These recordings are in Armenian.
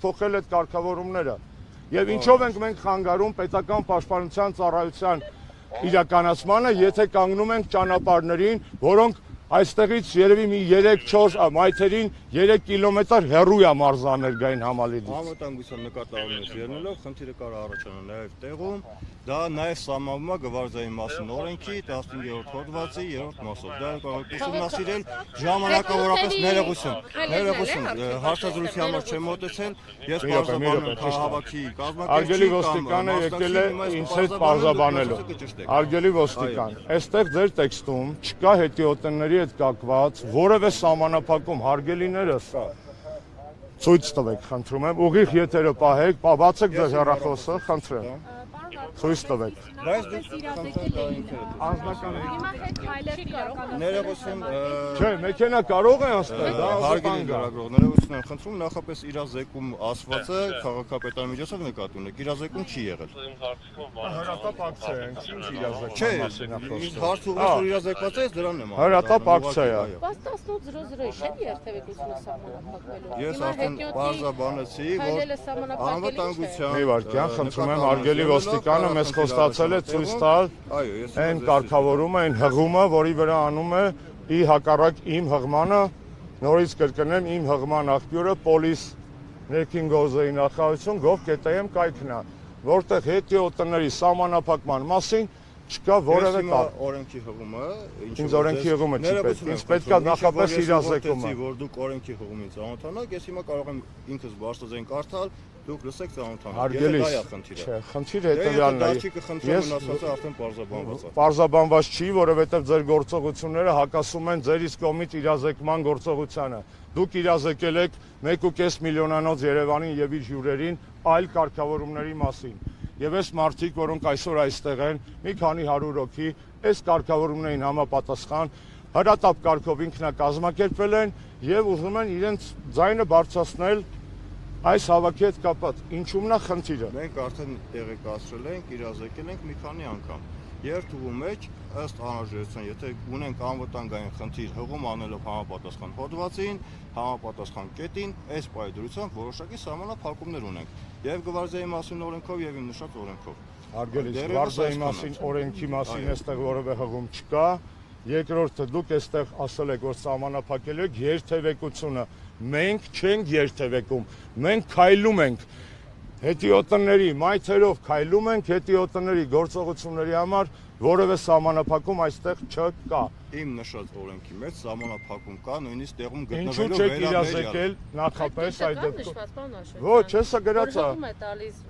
Փոխել այդ կարգավորումները եւ ինչով ենք մենք խանգարում պետական պաշտպանության ծառայության իրականացմանը, եթե կանգնում ենք ճանապարհներին, որոնք այստեղից երևի մի 3-4 մայթերին 3 կիլոմետր հեռու է մարզաներգային համալիրից։ Անվտանգության նկատառումից ելնելով խնդիրը կարող առաջանալ նաև տեղում, դա նաև սահմանվում է գվարդիայի մասին օրենքի 15-րդ հոդվածի 3-րդ մասով։ Դա կարող է ուսումնասիրել ժամանակավորապես ներողություն, հարցազրույցի համար չեմ մոտեցել, ես պարզաբանում քաղաքի Արգելի ոստիկանը եկել է ինձ հետ պարզաբանելու։ Արգելի ոստիկան, այստեղ ձեր տեքստում չկա հետիոտների հետ կապված որևէ սահմանափակում, հարգելիներս ցույց տվեք, խնդրում եմ, ուղիղ եթերը պահեք, բացեք ձեր հեռախոսը, խնդրեմ։ Ցույց տվեք։ Բայց դուք Անձնական ներողություն, չէ, մեքենա կարող է անցնել, դա հարգելի լրագրող, ներողություն եմ խնդրում, նախապես իրազեկում ասվածը քաղաքապետարանի միջոցով նկատի ունեք, իրազեկում չի եղել։ Հրատապ ակցիա է, ինչ իրազեկում Չէ, մասին է խոսքը։ հարց ուղղված որ իրազեկված է, դրանն եմ Հրատապ ակցիա է։ Բայց 18:00-ի չէ՞ երթևեկությունը սահմանափակվելու։ Ես արդեն պարզաբանեցի, որ անվտանգության Մի վարքյան, խնդրում եմ, արգելի ոստիկանը մեզ խոստացել է ցույց տալ այն կարգավորումը, այն հղումը, որի վրա անում է ի հակառակ իմ հղմանը, նորից կրկնեմ, իմ հղման աղբյուրը պոլիս ներքին գործերի նախարարություն gov.am կայքն է, որտեղ հետիոտների սահմանափակման մասին չկա որևէ օրենքի հղումը, ինձ օրենքի հղումը չի պետք, ինձ պետք է նախապես իրազեկումը։ Որ դուք օրենքի հղումից ծանոթանաք, ես հիմա կարող եմ ինքս բարձրաձայն կարդալ, դուք լսեք ծանոթանաք։ Հարգելի, չէ, խնդիրը հետևյալն է։ Ես արդեն պարզաբանված է։ Պարզաբանված չի, որովհետև ձեր գործողությունները հակասում են ձեր իսկ կողմից իրազեկման գործողությանը։ Դուք իրազեկել եք 1.5 միլիոնանոց Երևանին եւ իր հյուրերին այլ կարգավորումների մասին։ Եվ այս մարդիկ, որոնք այսօր այստեղ են, մի քանի 100 հոգի, այս կարգավորումներին համապատասխան հրատապ կարգով ինքնակազմակերպվել են եւ ուզում են իրենց ձայնը բարձրացնել այս հավաքի հետ կապված։ Ինչու՞մն է խնդիրը։ Մենք արդեն տեղեկացրել ենք, իրազեկել ենք մի քանի անգամ։ Երթուղու մեջ ըստ անհրաժեշտության, եթե ունենք անվտանգային խնդիր հղում անելով համապատասխան հոդվածին, համապատասխան կետին, այս պայդրությամբ որոշակի սահմանափակումներ ունենք եւ գվարդիայի մասին օրենքով եւ իմ նշած օրենքով։ Հարգելի, գվարդիայի մասին օրենքի մասին այստեղ որևէ հղում չկա։ Երկրորդը դուք այստեղ ասել եք, որ սահմանափակել եք երթևեկությունը։ Մենք չենք երթևեկում, մենք քայլում ենք։ Հետիոտների մայթերով քայլում ենք, հետիոտների գործողությունների համար որևէ սահմանափակում այստեղ չկա։ Իմ նշած օրենքի մեջ սահմանափակում կա, նույնիսկ տեղում Ինչու գտնվելու չեք իրազեկել նախապես այդ դեպքում։ Ոչ, հեսա գրած է։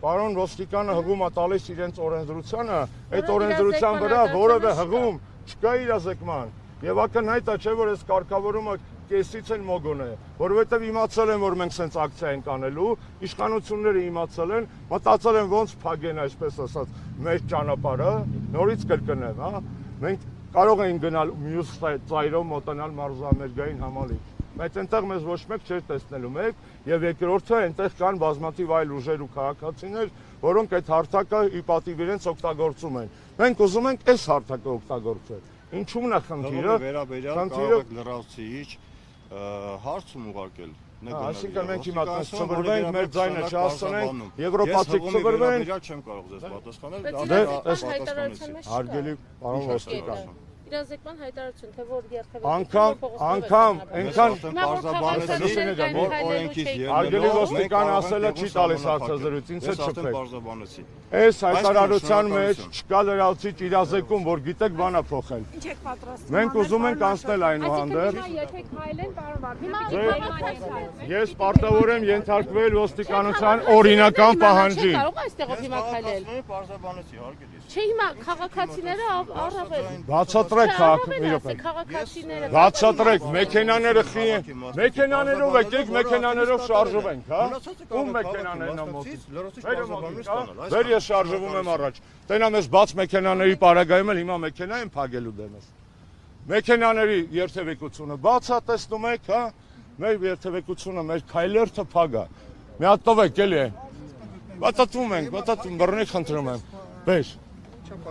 Պարոն ոստիկանը հղում է տալիս իրենց օրենսդրությանը, այդ օրենսդրության վրա որևէ հղում չկա իրազեկման։ Եվ ակնհայտ է, չէ՞ որ այս կարգավորումը կեսից են մոգոն է, որովհետև իմացել են, որ մենք սենց ակցիա ենք անելու, իշխանությունները իմացել են, մտածել են ոնց փագեն, այսպես ասած, մեր ճանապարհը, նորից կրկնեմ, հա, մենք կարող ենք գնալ մյուս ծայրով մոտենալ մարզաներգային համալիր, բայց այնտեղ մեզ ոչ մեկ չէր տեսնելու մեկ, եւ երկրորդը այնտեղ կան բազմաթիվ այլ ուժեր ու քաղաքացիներ, որոնք այդ հարթակը ի պատիվ իրենց օգտագործում են։ Մենք ուզում ենք այս հարթակը օգտագործել։ Ինչու՞մն է խնդիրը։ Կարող լրացիչ հարցում ուղարկել։ Այսինքն մենք հիմա ծվրվենք, մեր ձայնը չհասցնենք, եվրոպացիք ծվրվենք։ Չեմ կարող ձեզ պատասխանել։ Հարգելի պարոն ոստիկան, իրազեկման հայտարարություն, թե որ անգամ այնքան Արգելի ոստիկանը ասել է չի տալիս հարցազրույց, ինձ հետ չփեք։ Այս հայտարարության մեջ չկա լրացիչ իրազեկում, որ գիտեք բան է փոխել։ Մենք ուզում ենք անցնել այնուհանդերձ։ Ես պարտավոր եմ ենթարկվել ոստիկանության օրինական պահանջին։ Կարող է այստեղով հիմա քայլել։ Չէ, հիմա քաղաքացիները առավել Բացատրեք քաղաքացիները։ Բացատրեք, մեքենաները խի են։ Մեքենաներով եկեք, մեքենաներով շարժվենք, հա։ Ում մեքենաներն է մոտից։ Վեր ես շարժվում եմ առաջ։ Տենամ ես բաց մեքենաների պարագայում էլ հիմա մեքենա եմ փակելու դեմս։ Մեքենաների երթևեկությունը բաց է, տեսնում եք, հա։ Մեր երթևեկությունը, մեր քայլերթը փակ է։ Մի հատ տվեք, էլի։ Բացատրում ենք, բռնի խնդրում եմ։ Բեր։